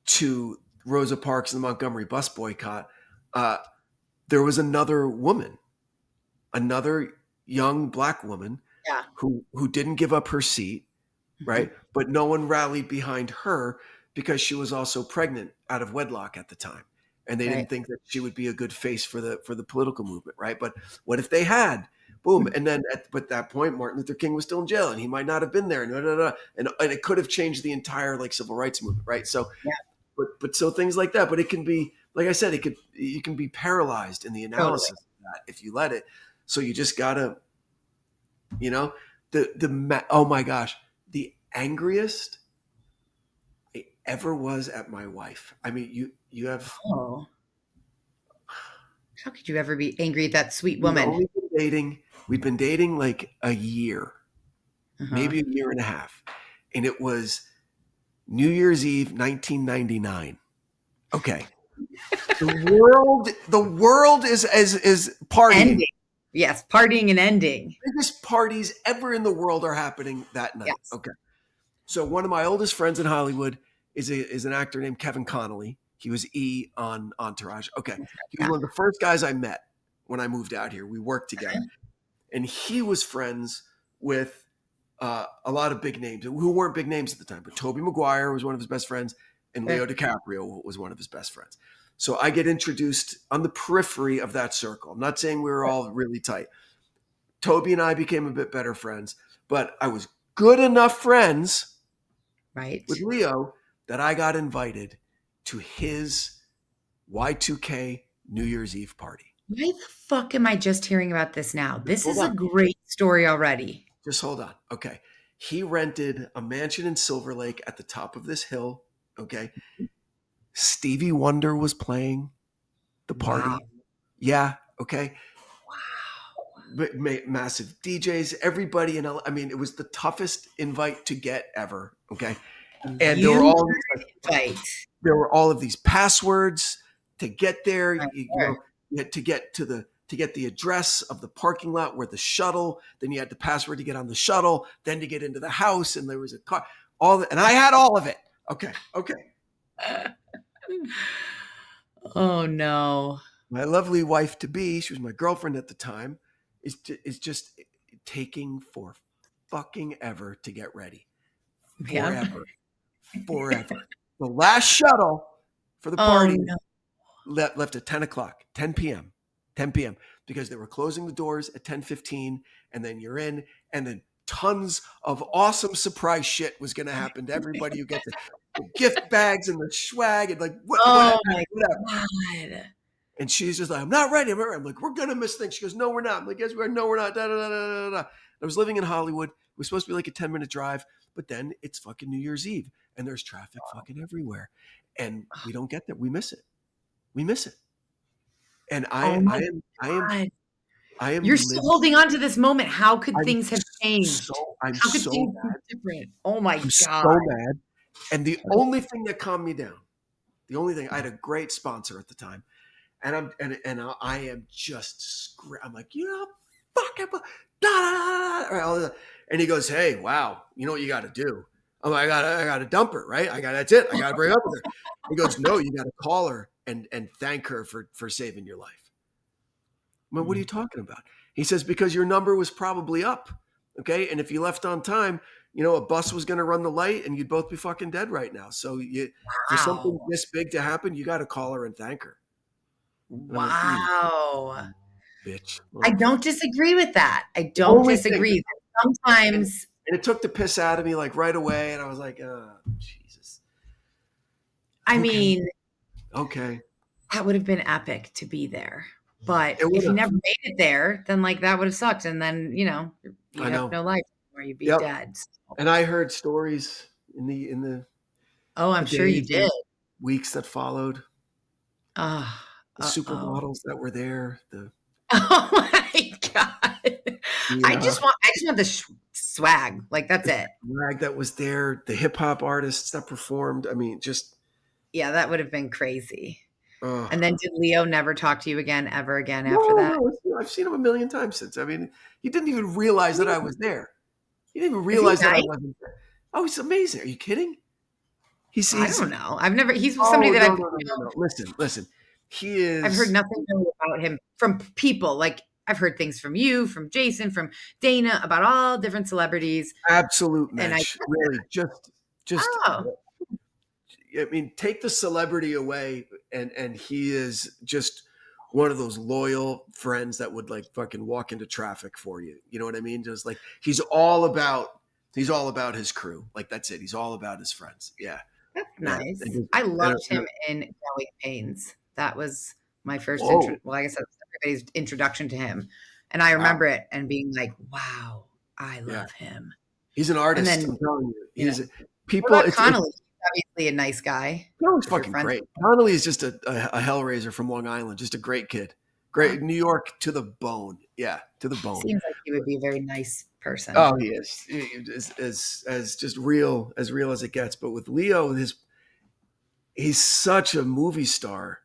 to Rosa Parks and the Montgomery bus boycott, there was another woman, another young Black woman, who didn't give up her seat, right? But no one rallied behind her because she was also pregnant out of wedlock at the time, and they didn't think that she would be a good face for the political movement, right? But what if they had? Boom. And then at that point, Martin Luther King was still in jail and he might not have been there. And it could have changed the entire like civil rights movement. Right. So, but so things like that, but it can be, like I said, you can be paralyzed in the analysis of that if you let it. So you just gotta, oh my gosh, the angriest I ever was at my wife. I mean, you have, how could you ever be angry at that sweet woman? We'd been dating like a year, maybe a year and a half. And it was New Year's Eve, 1999. Okay. The world is partying. Ending. Yes. Partying and ending. Biggest parties ever in the world are happening that night. Yes. Okay. So one of my oldest friends in Hollywood is an actor named Kevin Connolly. He was E on Entourage. Okay. He was one of the first guys I met when I moved out here. We worked together. And he was friends with a lot of big names who weren't big names at the time, but Tobey Maguire was one of his best friends, and Leo DiCaprio was one of his best friends. So I get introduced on the periphery of that circle. I'm not saying we were all really tight. Tobey and I became a bit better friends, but I was good enough friends with Leo that I got invited to his Y2K New Year's Eve party. Why the fuck am I just hearing about this now? This is a great story already. Just hold on. Okay. He rented a mansion in Silver Lake at the top of this hill. Okay. Stevie Wonder was playing the party. Wow. Yeah. Okay. Wow. Massive DJs, everybody in LA. I mean, it was the toughest invite to get ever. Okay. And there were all of these passwords to get there. You had to get to the address of the parking lot where the shuttle, then you had the password to get on the shuttle, then to get into the house, and there was a car, and I had all of it. Okay. Oh no. My lovely wife to be, she was my girlfriend at the time, is just taking for fucking ever to get ready. Forever. The last shuttle for the party left at 10 o'clock, 10 p.m., because they were closing the doors at 10:15, and then you're in, and then tons of awesome surprise shit was going to happen to everybody who gets the gift bags and the swag and like whatever. God. And she's just like, I'm not ready. I'm like, we're going to miss things. She goes, no, we're not. I'm like, yes, we are. No, we're not. Da, da, da, da, da. I was living in Hollywood. It was supposed to be like a 10-minute drive, but then it's fucking New Year's Eve and there's traffic fucking everywhere. And we don't get there. We miss it. And I am. You're still holding on to this moment. How could things have changed? How could so things mad. be different? Oh my God. So mad. And the only thing that calmed me down, I had a great sponsor at the time, and I am just I'm like, fuck, and he goes, hey, wow, you know what you got to do? I'm like, I got to dump her, right? That's it. I got to break up with her. He goes, no, you got to call her and thank her for saving your life. Well, what are you talking about? He says, because your number was probably up. Okay. And if you left on time, a bus was going to run the light and you'd both be fucking dead right now. So for something this big to happen, you got to call her and thank her. Wow. Bitch. I don't disagree with that. I don't disagree. Sometimes. And it took the piss out of me like right away. And I was like, oh, Jesus. I mean. Okay. That would have been epic to be there. But if you never made it there, then like that would have sucked. And then, you have no life where you'd be dead. So. And I heard stories in the I'm sure you did. Weeks that followed. The supermodels that were there. Oh my God. I just want the swag. Like that's it. Swag that was there. The hip hop artists that performed. I mean, just Yeah, that would have been crazy. Ugh. And then did Leo never talk to you again, ever again No, after that? no, I've seen him a million times since. I mean, he didn't even realize that I was there. He didn't even Is he realize that I nice? wasn't there. Oh, he's amazing. Are you kidding? He's I don't know. He's oh, somebody that no. Listen. He I've heard is nothing really about him from people. Like I've heard things from you, from Jason, from Dana about all different celebrities. absolute And mensch. Really, just Oh, I mean, take the celebrity away, and he is just one of those loyal friends that would like fucking walk into traffic for you. You know what I mean? Just like he's all about his crew. Like that's it. He's all about his friends. Yeah. that's Yeah. nice. And I loved him in Growing Pains. That was my first Whoa. well, I guess that was everybody's introduction to him. And I remember it and being like, wow, I love him. He's an artist. And then, I'm telling you. He's what people. about Connolly? He's obviously a nice guy. Connolly's If you're fucking friends great. with him. Connolly is just a hellraiser from Long Island. Just a great kid. Great New York to the bone. Yeah, to the bone. Seems like he would be a very nice person. Oh, he is. He is as just real as it gets. But with Leo, he's such a movie star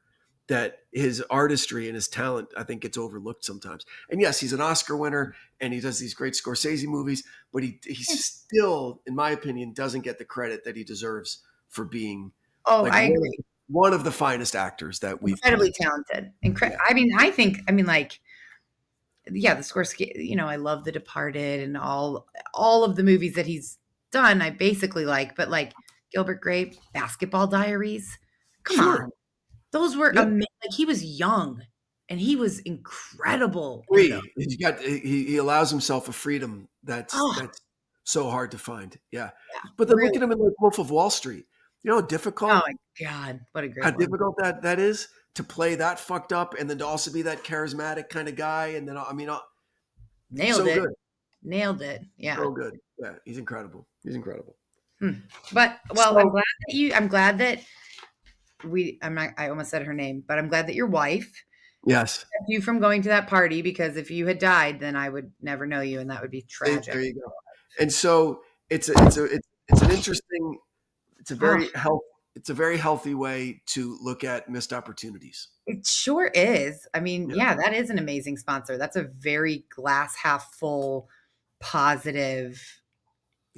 that his artistry and his talent, I think, gets overlooked sometimes. And yes, he's an Oscar winner and he does these great Scorsese movies, but he still, in my opinion, doesn't get the credit that he deserves for being I agree. One of the finest actors that we've Incredibly talented. I mean, the Scorsese, I love The Departed and all of the movies that he's done. I basically like, but like Gilbert Grape, Basketball Diaries. Come on. Those were amazing. Like he was young and he was incredible. Free. He allows himself a freedom that's so hard to find. Yeah. But then look at him in like Wolf of Wall Street. You know how difficult? Oh my God. What a great one. Difficult that is to play that fucked up and then to also be that charismatic kind of guy. And then, nailed it. Good. Nailed it. Yeah. So good. Yeah. He's incredible. But, I'm glad that I almost said her name, but I'm glad that your wife kept you from going to that party, because if you had died, then I would never know you and that would be tragic. There you go. And so it's an interesting, it's a very healthy way to look at missed opportunities. It sure is. I mean, that is an amazing sponsor. That's a very glass half full, positive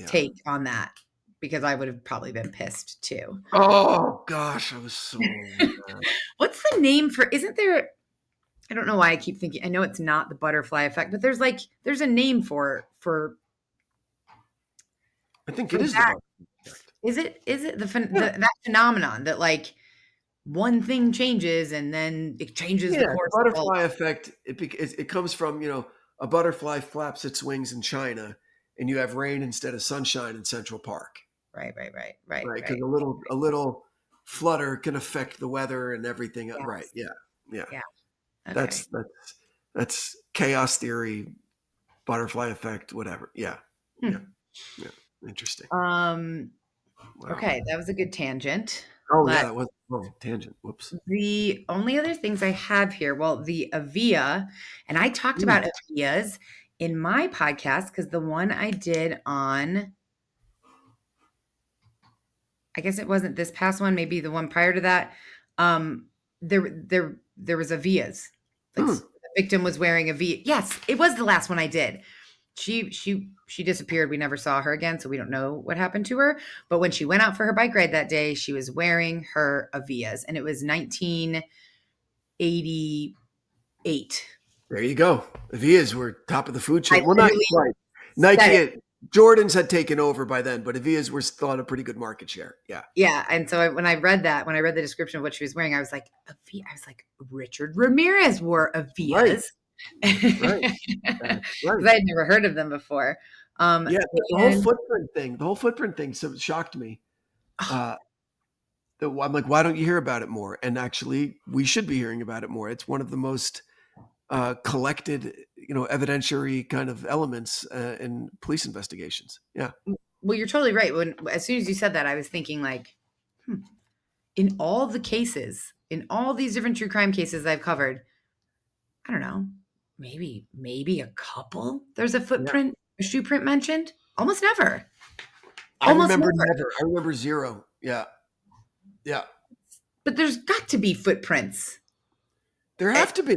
take on that, because I would have probably been pissed too. Oh gosh, I was so mad. What's the name for, isn't there, I don't know why I keep thinking, I know it's not the butterfly effect, but there's a name for I think it is the butterfly effect. Is it that phenomenon that like one thing changes and then it changes the course? The butterfly effect. It comes from, a butterfly flaps its wings in China, and you have rain instead of sunshine in Central Park. Right. Because a little flutter can affect the weather and everything. Yes. Right. Yeah. Okay. That's chaos theory, butterfly effect, whatever. Yeah. Interesting. Wow. Okay, that was a good tangent. Oh, yeah, that was tangent. Whoops. The only other things I have here, the Avia, and I talked about Avias in my podcast, because the one I did on, I guess it wasn't this past one, maybe the one prior to that, there was Avias. Like the victim was wearing a V. Yes, it was the last one I did. She disappeared. We never saw her again, so we don't know what happened to her. But when she went out for her bike ride that day, she was wearing her Avias, and it was 1988. There you go. Avias were top of the food chain. Well, not quite. Nike, Jordans had taken over by then, but Avias were still on a pretty good market share. Yeah. Yeah. And so when I read the description of what she was wearing, I was like, Avia. I was like, Richard Ramirez wore Avias. Right. Because I had never heard of them before. The whole footprint thing shocked me. I'm like, why don't you hear about it more? And actually, we should be hearing about it more. It's one of the most collected, evidentiary kind of elements in police investigations. Yeah. Well, you're totally right. As soon as you said that, I was thinking like, in all the cases, in all these different true crime cases I've covered, I don't know, maybe a couple. There's a footprint, a shoe print mentioned. Almost never. I remember never. I remember zero. Yeah. But there's got to be footprints. There have to be.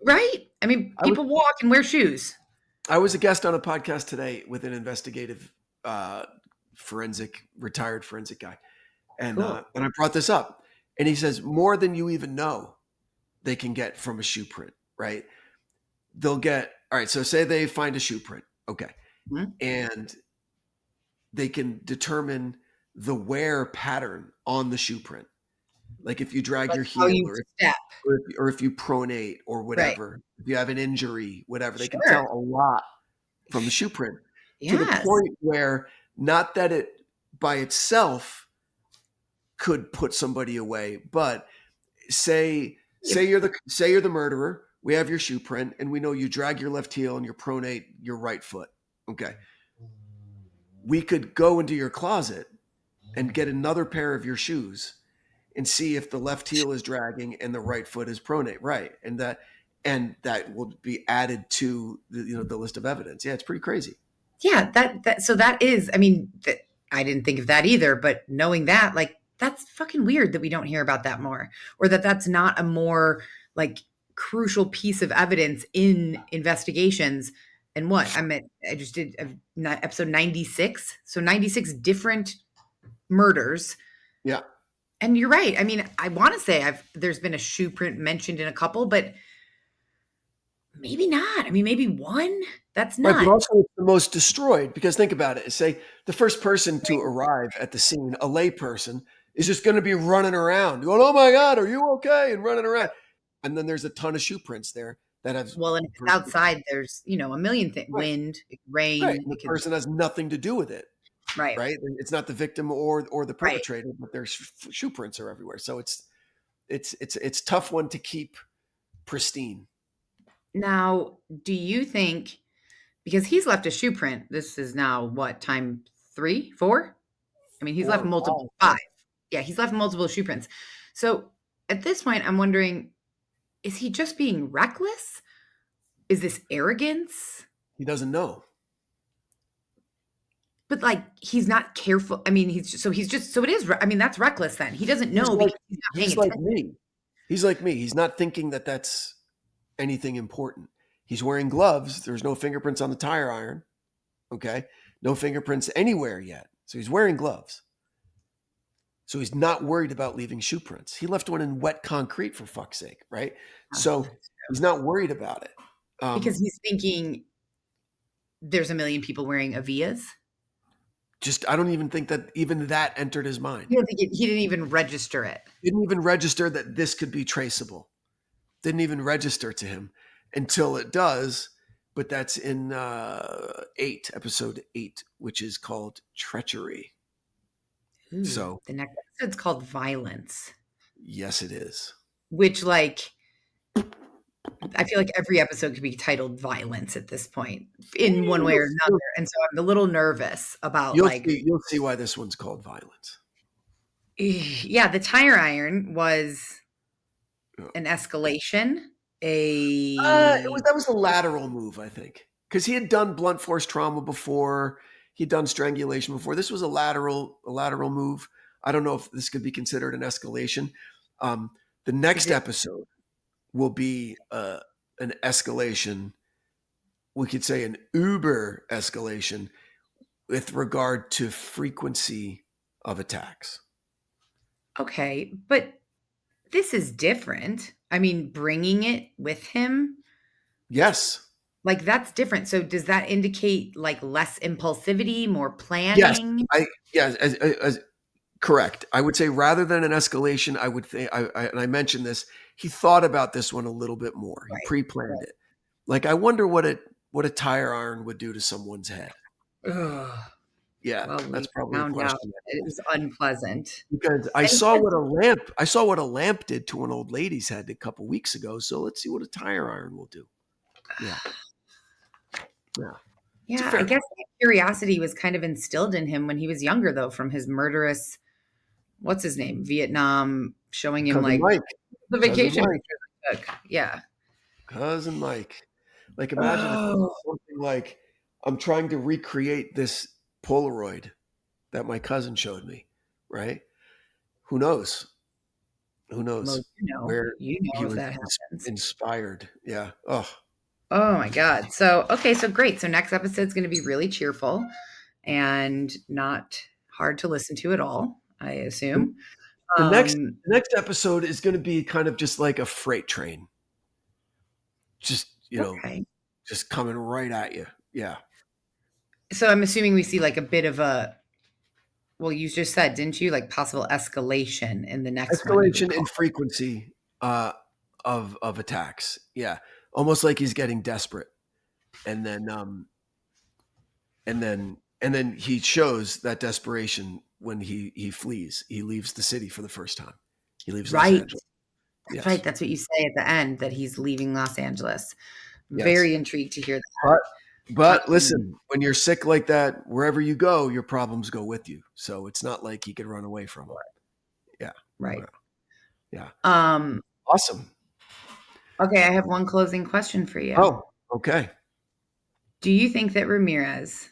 Right? I mean, people walk and wear shoes. I was a guest on a podcast today with an investigative retired forensic guy. And I brought this up. And he says, more than you even know, they can get from a shoe print, right? They'll get, all right, so say they find a shoe print. Okay. Mm-hmm. And they can determine the wear pattern on the shoe print. Like if you drag your heel or if you pronate or whatever, right. If you have an injury, whatever, they can tell a lot from the shoe print to the point where not that it by itself could put somebody away, but say you're the murderer, we have your shoe print and we know you drag your left heel and you pronate your right foot. Okay. We could go into your closet and get another pair of your shoes and see if the left heel is dragging and the right foot is pronate. Right. And that will be added to the list of evidence. Yeah. It's pretty crazy. Yeah. That is, I mean, I didn't think of that either, but knowing that, like, that's fucking weird that we don't hear about that more, or that's not a more like crucial piece of evidence in investigations. And I just did episode 96. So 96 different murders. Yeah. And you're right. I mean, I want to say there's been a shoe print mentioned in a couple, but maybe not. I mean, maybe one. That's not. Right, but also it's the most destroyed, because think about it. Say the first person to arrive at the scene, a lay person, is just going to be running around going, "Oh my God, are you okay?" and running around. And then there's a ton of shoe prints there that have. Well, and outside there's, a million things. Right. Wind, rain. Right. The person has nothing to do with it. Right. Right. It's not the victim or the perpetrator, but their shoe prints are everywhere. So it's tough one to keep pristine. Now, do you think, because he's left a shoe print, this is now what, time 3, 4? I mean, he's left multiple 5. Yeah, he's left multiple shoe prints. So at this point, I'm wondering, is he just being reckless? Is this arrogance? He doesn't know. But like, he's not careful. I mean, so it is, I mean, that's reckless then. He doesn't know because he's not paying attention. Me. He's like me. He's not thinking that that's anything important. He's wearing gloves. There's no fingerprints on the tire iron. Okay. No fingerprints anywhere yet. So he's wearing gloves. So he's not worried about leaving shoe prints. He left one in wet concrete, for fuck's sake. Right. So he's not worried about it. Because he's thinking there's a million people wearing Avias. I don't even think that even that entered his mind. You don't think he didn't even register it? Didn't even register that this could be traceable. Didn't even register to him until it does. But that's in episode 8, which is called Treachery. Ooh, so the next episode's called Violence. Yes, it is. Which, like, I feel like every episode could be titled Violence at this point in one way or another. And so I'm a little nervous about you'll see why this one's called Violence. Yeah. The tire iron was an escalation. That was a lateral move, I think, because he had done blunt force trauma before. He'd done strangulation before. This was a lateral move. I don't know if this could be considered an escalation. The next episode will be an escalation. We could say an Uber escalation with regard to frequency of attacks. Okay, but this is different. I mean, bringing it with him. Yes. Like, that's different. So does that indicate like less impulsivity, more planning? Yes. Correct. I would say rather than an escalation, I would think, and I mentioned this, he thought about this one a little bit more. He pre-planned it. Like, I wonder what a tire iron would do to someone's head. Ugh. Yeah, well, that's probably a question. It was unpleasant. Because I saw what a lamp did to an old lady's head a couple weeks ago. So let's see what a tire iron will do. Yeah. Yeah, I guess that curiosity was kind of instilled in him when he was younger, though, from his murderous, what's his name, Vietnam, showing him Cousin Mike. The vacation pictures he took. Yeah. Cousin Mike. Like, imagine if it was something like, I'm trying to recreate this Polaroid that my cousin showed me, right? Who knows? Who knows Well, where you he know if was that happens. inspired. Yeah. Oh, Oh my God. So, okay. So great. So next episode is going to be really cheerful and not hard to listen to at all, I assume. the next episode is going to be kind of just like a freight train. Just, just coming right at you. Yeah. So I'm assuming we see like a bit of well, you just said, didn't you, like possible escalation in the next one? Escalation in frequency of attacks. Yeah. Almost like he's getting desperate. And then he shows that desperation when he flees. He leaves the city for the first time. He leaves Los Angeles. That's right. That's what you say at the end, that he's leaving Los Angeles. Yes. Very intrigued to hear that. But listen, when you're sick like that, wherever you go, your problems go with you. So it's not like he could run away from them. Yeah. Right. Yeah. Awesome. Okay, I have one closing question for you. Oh, okay. Do you think that Ramirez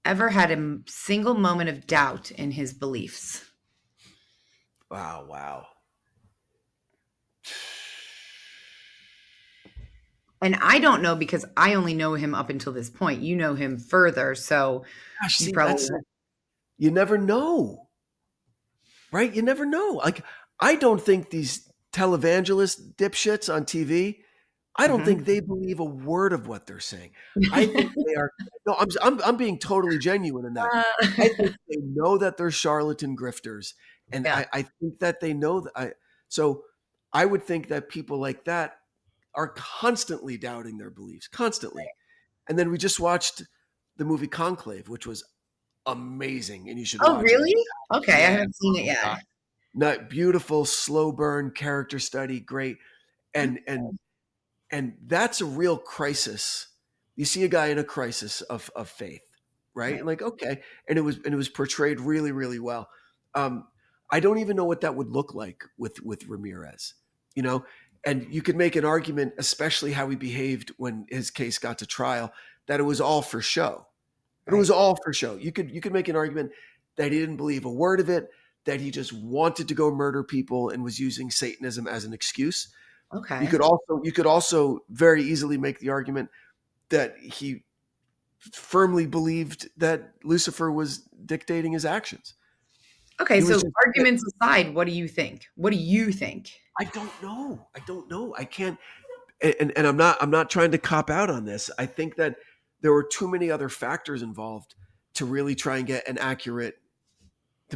ever had a single moment of doubt in his beliefs? Wow. And I don't know, because I only know him up until this point. You know him further, so you never know, right? You never know. Like, I don't think these televangelist dipshits on TV, I don't think they believe a word of what they're saying. I think they are. No, I'm being totally genuine in that. I think they know that they're charlatan grifters, and I think that they know that. So I would think that people like that are constantly doubting their beliefs, constantly. And then we just watched the movie Conclave, which was amazing, and you should watch really? it. Okay, I haven't seen it yet. Not beautiful, slow burn character study, great. And that's a real crisis. You see a guy in a crisis of faith, right? And like, okay. And it was portrayed really, really well. I don't even know what that would look like with Ramirez, and you could make an argument, especially how he behaved when his case got to trial, that it was all for show. It was all for show. You could make an argument that he didn't believe a word of it, that he just wanted to go murder people and was using Satanism as an excuse. Okay. You could also very easily make the argument that he firmly believed that Lucifer was dictating his actions. Okay, so arguments aside, what do you think? What do you think? I don't know. I can't, and I'm not trying to cop out on this. I think that there were too many other factors involved to really try and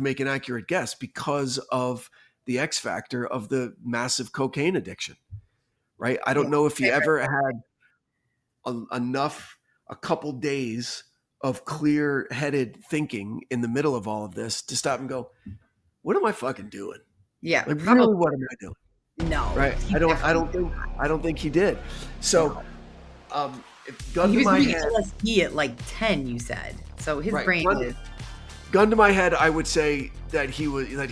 make an accurate guess, because of the X factor of the massive cocaine addiction, right? I don't know if he ever had a couple days of clear-headed thinking in the middle of all of this to stop and go, what am I fucking doing? Yeah. Like, really, what am I doing? No. Right. I don't think he did. So, gun to my head, LSD at like 10, you said. So his brain is. Gun to my head, I would say that he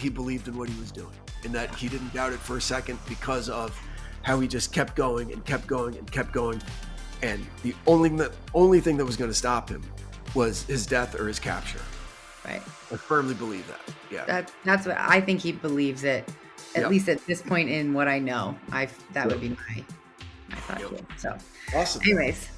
believed in what he was doing, and that he didn't doubt it for a second, because of how he just kept going and kept going and kept going. And the only thing that was going to stop him was his death or his capture. Right. I firmly believe that. Yeah. That's what I think. He believes it, at least at this point in what I know. That would be my thought too. So awesome. Anyways.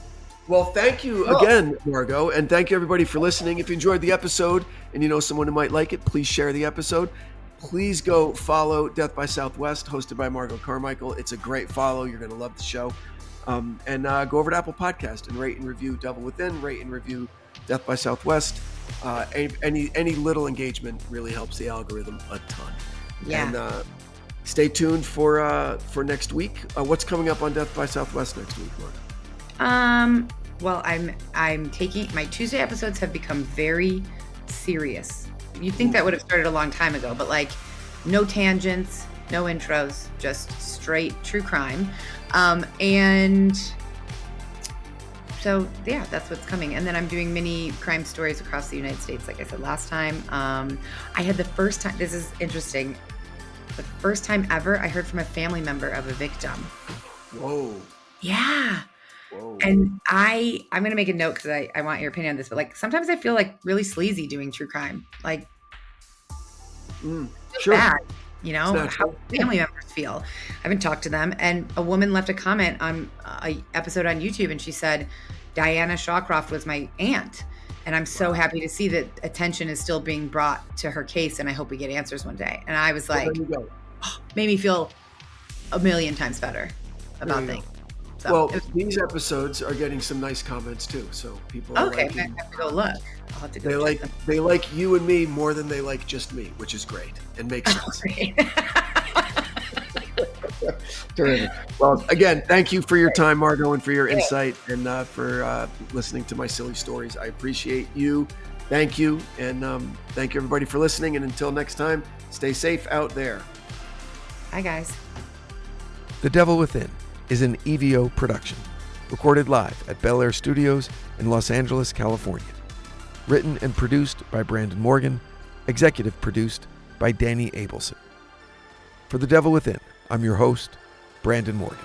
Well, thank you again, Margot, and thank you everybody for listening. If you enjoyed the episode and you know someone who might like it, please share the episode. Please go follow Death by Southwest, hosted by Margot Carmichael. It's a great follow. You're going to love the show. And go over to Apple Podcast and rate and review Devil Within, rate and review Death by Southwest. Any little engagement really helps the algorithm a ton. Yeah. And stay tuned for next week. What's coming up on Death by Southwest next week, Mark? Well, I'm taking my Tuesday episodes have become very serious. You'd think that would have started a long time ago, but like no tangents, no intros, just straight true crime. And so yeah, that's what's coming. And then I'm doing mini crime stories across the United States, like I said last time. I had the first time, this is interesting, the first time ever I heard from a family member of a victim. Whoa. Yeah. Whoa. And I'm going to make a note because I want your opinion on this, but like sometimes I feel like really sleazy doing true crime. Like sure. bad. you know, how family members feel. I haven't talked to them. And a woman left a comment on an episode on YouTube, and she said, Diana Shawcroft was my aunt. And I'm so happy to see that attention is still being brought to her case, and I hope we get answers one day. And I was like, made me feel a million times better about things. So well, these episodes are getting some nice comments too. So people are okay, I have to go look. I'll have to go they like you and me more than they like just me, which is great and makes sense. Terrific. Well, again, thank you for your time, Margot, and for your insight, and for listening to my silly stories. I appreciate you. Thank you, and thank you everybody for listening. And until next time, stay safe out there. Hi, guys. The Devil Within is an EVO production, recorded live at Bel Air Studios in Los Angeles, California. Written and produced by Branden Morgan, executive produced by Danny Abelson. For The Devil Within, I'm your host, Branden Morgan.